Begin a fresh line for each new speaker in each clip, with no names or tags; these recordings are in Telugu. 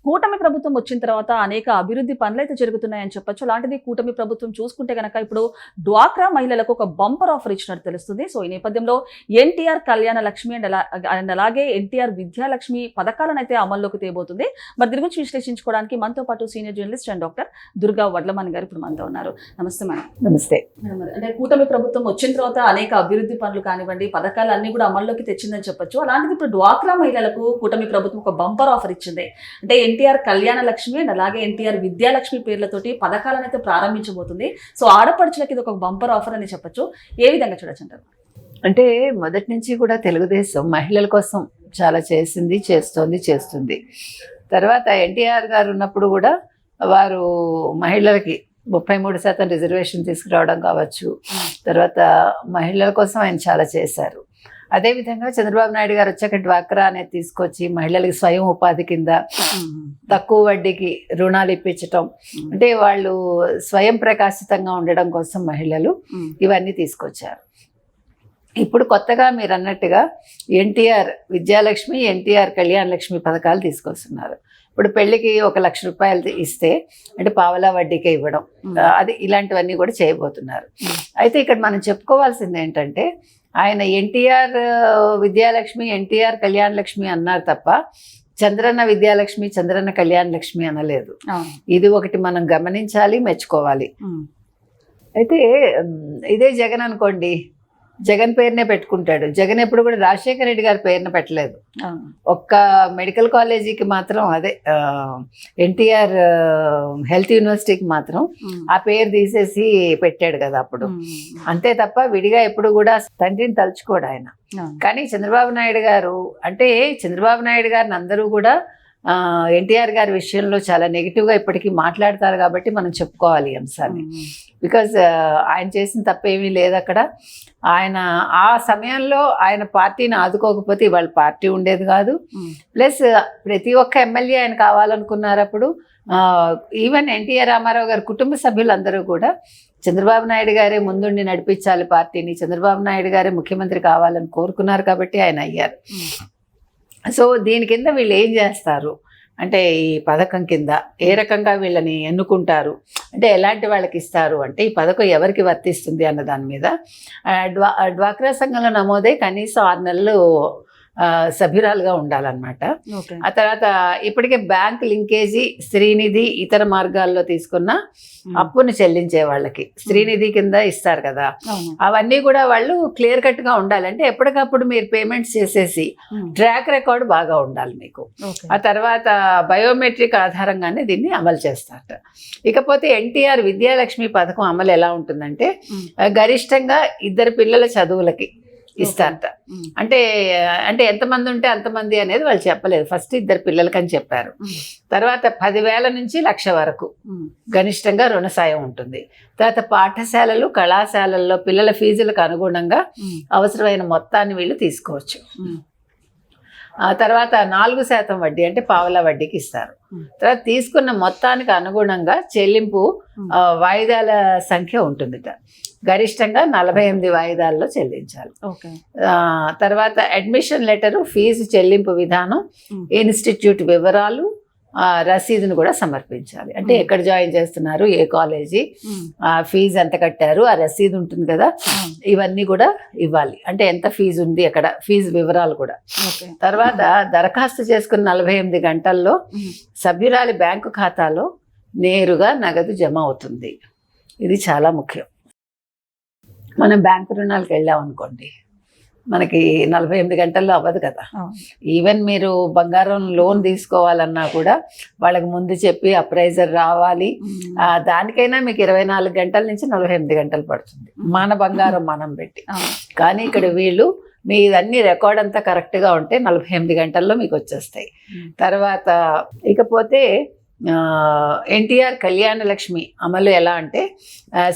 కూటమి ప్రభుత్వం వచ్చిన తర్వాత అనేక అభివృద్ధి పనులైతే జరుగుతున్నాయని చెప్పొచ్చు. అలాంటిది కూటమి ప్రభుత్వం చూసుకుంటే గనక ఇప్పుడు డ్వాక్రా మహిళలకు ఒక బంపర్ ఆఫర్ ఇచ్చినట్టు తెలుస్తుంది. సో ఈ నేపథ్యంలో ఎన్టీఆర్ కళ్యాణ లక్ష్మి అండ్ అలాగే ఎన్టీఆర్ విద్యాలక్ష్మి పథకాలను అయితే అమల్లోకి తేబోతుంది. మరి దీని గురించి విశ్లేషించుకోవడానికి మనతో పాటు senior journalist and doctor Durga Vadlamani గారు ఇప్పుడు మనతో ఉన్నారు. నమస్తే మేడం.
నమస్తే.
అంటే కూటమి ప్రభుత్వం వచ్చిన తర్వాత అనేక అభివృద్ధి పనులు కానివ్వండి, పథకాలు అన్ని కూడా అమల్లోకి తెచ్చిందని చెప్పొచ్చు. అలాంటిది ఇప్పుడు డ్వాక్రా మహిళలకు కూటమి ప్రభుత్వం ఒక బంపర్ ఆఫర్ ఇచ్చింది. అంటే ఎన్టీఆర్ కళ్యాణ లక్ష్మి అండ్ అలాగే ఎన్టీఆర్ విద్యాలక్ష్మి పేర్లతోటి పథకాలను అయితే ప్రారంభించబోతుంది. సో ఆడపడుచులకి ఇది ఒక బంపర్ ఆఫర్ అని చెప్పొచ్చు. ఏ విధంగా చూడొచ్చు అంటారు?
అంటే మొదటి నుంచి కూడా తెలుగుదేశం మహిళల కోసం చాలా చేస్తుంది. తర్వాత ఎన్టీఆర్ గారు ఉన్నప్పుడు కూడా వారు మహిళలకి 33% రిజర్వేషన్ తీసుకురావడం కావచ్చు, తర్వాత మహిళల కోసం ఆయన చాలా చేశారు. అదేవిధంగా చంద్రబాబు నాయుడు గారు వచ్చాక డ్వాక్రా అనేది తీసుకొచ్చి మహిళలకి స్వయం ఉపాధి కింద తక్కువ వడ్డీకి రుణాలు ఇప్పించటం, అంటే వాళ్ళు స్వయం ప్రకాశితంగా ఉండడం కోసం మహిళలు ఇవన్నీ తీసుకొచ్చారు. ఇప్పుడు కొత్తగా మీరు అన్నట్టుగా ఎన్టీఆర్ విద్యాలక్ష్మి, ఎన్టీఆర్ కళ్యాణ లక్ష్మి పథకాలు తీసుకొస్తున్నారు. ఇప్పుడు పెళ్లికి 1 లక్ష రూపాయలు ఇస్తే అంటే పావలా వడ్డీకే ఇవ్వడం, అది ఇలాంటివన్నీ కూడా చేయబోతున్నారు. అయితే ఇక్కడ మనం చెప్పుకోవాల్సింది ఏంటంటే, ఆయన ఎన్టీఆర్ విద్యాలక్ష్మి, ఎన్టీఆర్ కళ్యాణ లక్ష్మి అన్నారు తప్ప చంద్రన్న విద్యాలక్ష్మి, చంద్రన్న కళ్యాణ లక్ష్మి అనలేదు. ఇది ఒకటి మనం గమనించాలి, మెచ్చుకోవాలి. అయితే ఇదే జగన్ అనుకోండి, జగన్ పేరునే పెట్టుకుంటాడు. జగన్ ఎప్పుడు కూడా రాజశేఖర రెడ్డి గారి పేరున పెట్టలేదు. ఒక్క మెడికల్ కాలేజీకి మాత్రం, అదే ఎన్టీఆర్ హెల్త్ యూనివర్సిటీకి మాత్రం ఆ పేరు తీసేసి పెట్టాడు కదా అప్పుడు. అంతే తప్ప విడిగా ఎప్పుడు కూడా తండ్రిని తలుచుకోడు ఆయన. కానీ చంద్రబాబు నాయుడు గారు, అంటే చంద్రబాబు నాయుడు గారిని అందరూ కూడా ఎన్టీఆర్ గారి విషయంలో చాలా నెగిటివ్గా ఇప్పటికీ మాట్లాడతారు. కాబట్టి మనం చెప్పుకోవాలి ఈ అంశాన్ని. బికాజ్ ఆయన చేసిన తప్పేమీ లేదు అక్కడ. ఆయన ఆ సమయంలో ఆయన పార్టీని ఆదుకోకపోతే ఇవాళ పార్టీ ఉండేది కాదు. ప్లస్ ప్రతి ఒక్క ఎమ్మెల్యే ఆయన కావాలనుకున్నారు అప్పుడు. ఈవెన్ ఎన్టీఆర్ రామారావు గారి కుటుంబ సభ్యులందరూ కూడా చంద్రబాబు నాయుడు గారే ముందుండి నడిపించాలి పార్టీని, చంద్రబాబు నాయుడు గారే ముఖ్యమంత్రి కావాలని కోరుకున్నారు కాబట్టి ఆయన అయ్యారు. సో దీని కింద వీళ్ళు ఏం చేస్తారు అంటే, ఈ పథకం కింద ఏ రకంగా వీళ్ళని ఎన్నుకుంటారు, అంటే ఎలాంటి వాళ్ళకి ఇస్తారు, అంటే ఈ పథకం ఎవరికి వర్తిస్తుంది అన్న దాని మీద డ్వాక్రా సంఘంలో నమోదై కనీసం 6 నెలలు సభ్యురాలుగా ఉండాలన్నమాట. ఆ తర్వాత ఇప్పటికే బ్యాంక్ లింకేజీ, శ్రీనిధి, ఇతర మార్గాల్లో తీసుకున్న అప్పును చెల్లించే వాళ్ళకి శ్రీనిధి కింద ఇస్తారు కదా, అవన్నీ కూడా వాళ్ళు క్లియర్ కట్గా ఉండాలి. అంటే ఎప్పటికప్పుడు మీరు పేమెంట్స్ చేసేసి ట్రాక్ రికార్డు బాగా ఉండాలి మీకు. ఆ తర్వాత బయోమెట్రిక్ ఆధారంగానే దీన్ని అమలు చేస్తారట. ఇకపోతే ఎన్టీఆర్ విద్యాలక్ష్మి పథకం అమలు ఎలా ఉంటుందంటే, గరిష్టంగా 2 పిల్లల చదువులకి ఇస్తారట. అంటే ఎంతమంది ఉంటే అంతమంది అనేది వాళ్ళు చెప్పలేదు. ఫస్ట్ 2 పిల్లలకి అని చెప్పారు. తర్వాత 10,000 నుంచి 1,00,000 వరకు గరిష్టంగా రుణ సాయం ఉంటుంది. తర్వాత పాఠశాలలు, కళాశాలల్లో పిల్లల ఫీజులకు అనుగుణంగా అవసరమైన మొత్తాన్ని వీళ్ళు తీసుకోవచ్చు. ఆ తర్వాత 4% వడ్డీ, అంటే పావలా వడ్డీకి ఇస్తారు. తర్వాత తీసుకున్న మొత్తానికి అనుగుణంగా చెల్లింపు వాయిదాల సంఖ్య ఉంటుందిట. గరిష్టంగా 48 వాయిదాల్లో చెల్లించాలి. తర్వాత అడ్మిషన్ లెటరు, ఫీజు చెల్లింపు విధానం, ఇన్స్టిట్యూట్ వివరాలు, రసీదును కూడా సమర్పించాలి. అంటే ఎక్కడ జాయిన్ చేస్తున్నారు, ఏ కాలేజీ, ఫీజు ఎంత కట్టారు, ఆ రసీదు ఉంటుంది కదా, ఇవన్నీ కూడా ఇవ్వాలి. అంటే ఎంత ఫీజు ఉంది అక్కడ, ఫీజు వివరాలు కూడా. తర్వాత దరఖాస్తు చేసుకున్న 48 గంటల్లో సభ్యురాలి బ్యాంకు ఖాతాలో నేరుగా నగదు జమ అవుతుంది. ఇది చాలా ముఖ్యం. మనం బ్యాంకు రుణాలకు వెళ్ళాం అనుకోండి, మనకి 48 గంటల్లో అవ్వదు కదా. ఈవెన్ మీరు బంగారం లోన్ తీసుకోవాలన్నా కూడా వాళ్ళకి ముందు చెప్పి అప్రైజర్ రావాలి. దానికైనా మీకు 24 గంటల నుంచి 48 గంటలు పడుతుంది, మన బంగారం మనం పెట్టి. కానీ ఇక్కడ వీళ్ళు మీ అన్ని రికార్డ్ అంతా కరెక్ట్గా ఉంటే 48 గంటల్లో మీకు వచ్చేస్తాయి. తర్వాత ఇకపోతే ఎన్టీఆర్ కళ్యాణ లక్ష్మి అమలు ఎలా అంటే,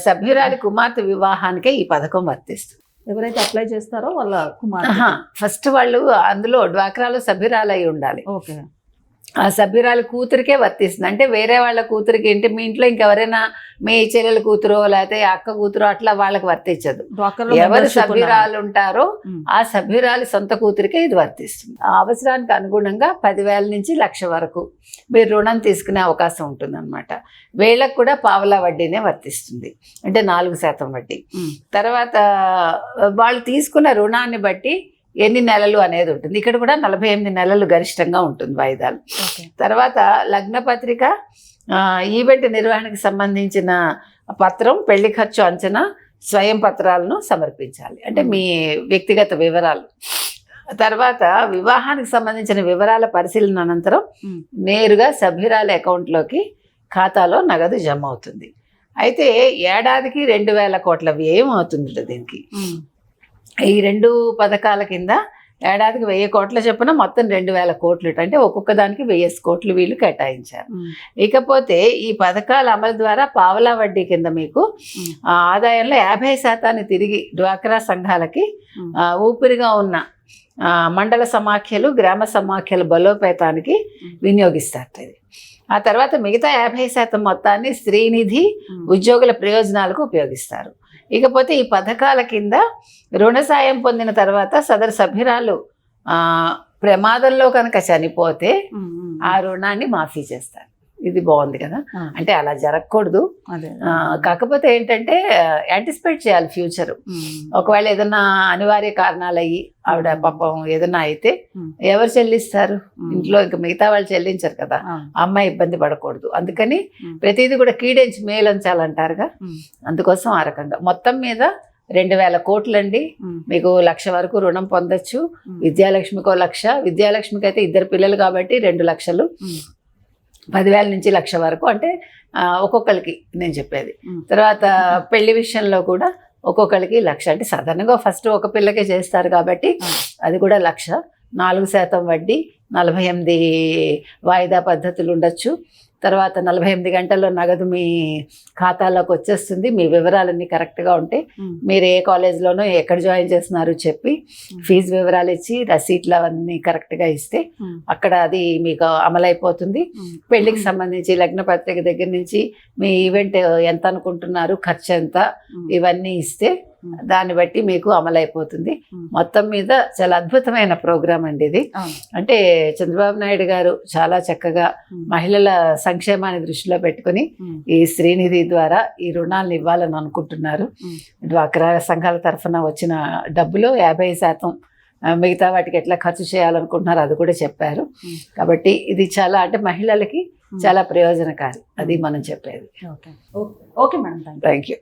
సభ్యురాలి కుమార్తె వివాహానికే ఈ పథకం వర్తిస్తుంది.
ఎవరైతే అప్లై చేస్తారో వాళ్ళ కుమార్తె
ఫస్ట్ వాళ్ళు అందులో డ్వాక్రాలో సభ్యురాలు అయి ఉండాలి. ఆ సభ్యురాలు కూతురికే వర్తిస్తుంది. అంటే వేరే వాళ్ళ కూతురికి ఏంటి, మీ ఇంట్లో ఇంకెవరైనా మీ చెల్లెల కూతురో లేకపోతే అక్క కూతురో అట్లా వాళ్ళకి వర్తించదు.
డ్వాక్రాలో
ఎవరు
membership ఉన్న
సభ్యురాలు ఉంటారో
ఉమ్.
ఆ సభ్యురాలి సొంత కూతురికే ఇది వర్తిస్తుంది. ఆ అవసరానికి అనుగుణంగా 10,000 నుంచి 1,00,000 వరకు మీరు రుణం తీసుకునే అవకాశం ఉంటుందన్నమాట. వీళ్ళకు కూడా పావలా వడ్డీనే వర్తిస్తుంది, అంటే 4% వడ్డీ.
ఉమ్.
తర్వాత వాళ్ళు తీసుకున్న రుణాన్ని బట్టి ఎన్ని నెలలు అనేది ఉంటుంది. ఇక్కడ కూడా 48 నెలలు గరిష్టంగా ఉంటుంది వాయిదాలు.
ఓకే.
తర్వాత లగ్నపత్రిక, ఈవెంట్ నిర్వహణకు సంబంధించిన పత్రం, పెళ్లి ఖర్చు అంచనా, స్వయం పత్రాలను సమర్పించాలి, అంటే మీ వ్యక్తిగత వివరాలు. తర్వాత వివాహానికి సంబంధించిన వివరాల పరిశీలన అనంతరం
ఉమ్.
నేరుగా సభ్యురాలి అకౌంట్లోకి ఖాతాలో నగదు జమ అవుతుంది. అయితే ఏడాదికి 2,000 కోట్ల వ్యయం అవుతుంది దీనికి.
ఉమ్.
ఈ 2 పథకాల కింద ఏడాదికి 1,000 కోట్ల చొప్పున మొత్తం 2,000 కోట్లు, అంటే ఒక్కొక్క దానికి 1,000 కోట్లు వీళ్ళు కేటాయించారు.
ఉమ్.
ఇకపోతే ఈ పథకాల అమలు ద్వారా పావలా వడ్డీ కింద మీకు
ఉమ్.
ఆదాయంలో 50% తిరిగి డ్వాక్రా సంఘాలకి
ఉమ్.
ఊపిరిగా ఉన్న మండల సమాఖ్యలు, గ్రామ సమాఖ్యల బలోపేతానికి వినియోగిస్తారు ఇది. ఆ తర్వాత మిగతా 50% మొత్తాన్ని శ్రీనిధి, ఉద్యోగుల ప్రయోజనాలకు ఉపయోగిస్తారు. ఇకపోతే ఈ పథకాల కింద రుణ సాయం పొందిన తర్వాత సదరు సభ్యురాలు ప్రమాదంలో కనుక చనిపోతే
ఉమ్. ఉమ్.
ఆ రుణాన్ని మాఫీ చేస్తారు. ఇది బాగుంది కదా.
ఆ.
అంటే అలా జరగకూడదు.
అదే.
కాకపోతే ఏంటంటే యాంటిసిపేట్ చేయాలి ఫ్యూచర్.
ఉమ్.
ఒకవేళ ఏదైనా అనివార్య కారణాలు అయ్యి ఆవిడ పాపం ఏదైనా అయితే
ఉమ్.
ఎవరు చెల్లిస్తారు?
ఉమ్.
ఇంట్లో ఇంకా మిగతా వాళ్ళు చెల్లించరు కదా.
ఆ.
ఆ అమ్మాయి ఇబ్బంది పడకూడదు. అందుకని
ఉమ్.
ప్రతిదీ కూడా కీడెంచి మేలంచాలంటారుగా,
ఉమ్.
అందుకోసం ఆ రకంగా మొత్తం మీద 2,000 కోట్లండి.
ఉమ్.
మీకు 1,00,000 వరకు రుణం పొందొచ్చు.
ఉమ్.
విద్యాలక్ష్మికో 1,00,000, విద్యాలక్ష్మికి అయితే 2 పిల్లలు కాబట్టి 2 లక్షలు.
ఉమ్.
10,000 నుంచి 1,00,000 వరకు, అంటే ఒక్కొక్కరికి నేను చెప్పేది.
ఉమ్.
తర్వాత పెళ్లి విషయంలో కూడా ఒక్కొక్కరికి 1,00,000, అంటే సాధారణంగా ఫస్ట్ ఒక పిల్లకే చేస్తారు కాబట్టి అది కూడా 1,00,000. 4% వడ్డీ, 48 వాయిదా పద్ధతులు ఉండొచ్చు. తర్వాత 48 గంటల్లో నగదు మీ ఖాతాలోకి వచ్చేస్తుంది. మీ వివరాలన్నీ కరెక్ట్గా ఉంటే
ఉమ్.
మీరు ఏ కాలేజ్లోనో ఎక్కడ జాయిన్ చేస్తున్నారు చెప్పి ఫీజు వివరాలు ఇచ్చి రసీట్లు అవన్నీ కరెక్ట్గా ఇస్తే
ఉమ్.
అక్కడ అది మీకు అమలైపోతుంది.
ఉమ్.
పెళ్లికి సంబంధించి లగ్న పత్రిక దగ్గర నుంచి మీ ఈవెంట్ ఎంత అనుకుంటున్నారు, ఖర్చు ఎంత,
ఉమ్.
ఇవన్నీ ఇస్తే దాన్ని బట్టి మీకు అమలైపోతుంది. మొత్తం మీద చాలా అద్భుతమైన ప్రోగ్రాం అండి ఇది.
అవును.
అంటే చంద్రబాబు నాయుడు గారు చాలా చక్కగా మహిళల సంక్షేమాన్ని దృష్టిలో పెట్టుకుని
ఉమ్.
ఈ శ్రీనిధి ద్వారా ఈ రుణాలను ఇవ్వాలని అనుకుంటున్నారు.
ఉమ్.
డ్వాక్రా సంఘాల తరఫున వచ్చిన డబ్బులో 50% మిగతా వాటికి ఎట్లా ఖర్చు చేయాలనుకుంటున్నారు అది కూడా చెప్పారు.
ఉమ్.
కాబట్టి ఇది చాలా, అంటే మహిళలకి చాలా ప్రయోజనకారి, అది మనం చెప్పేది.
Okay. Okay madam, thank you.
Thank you.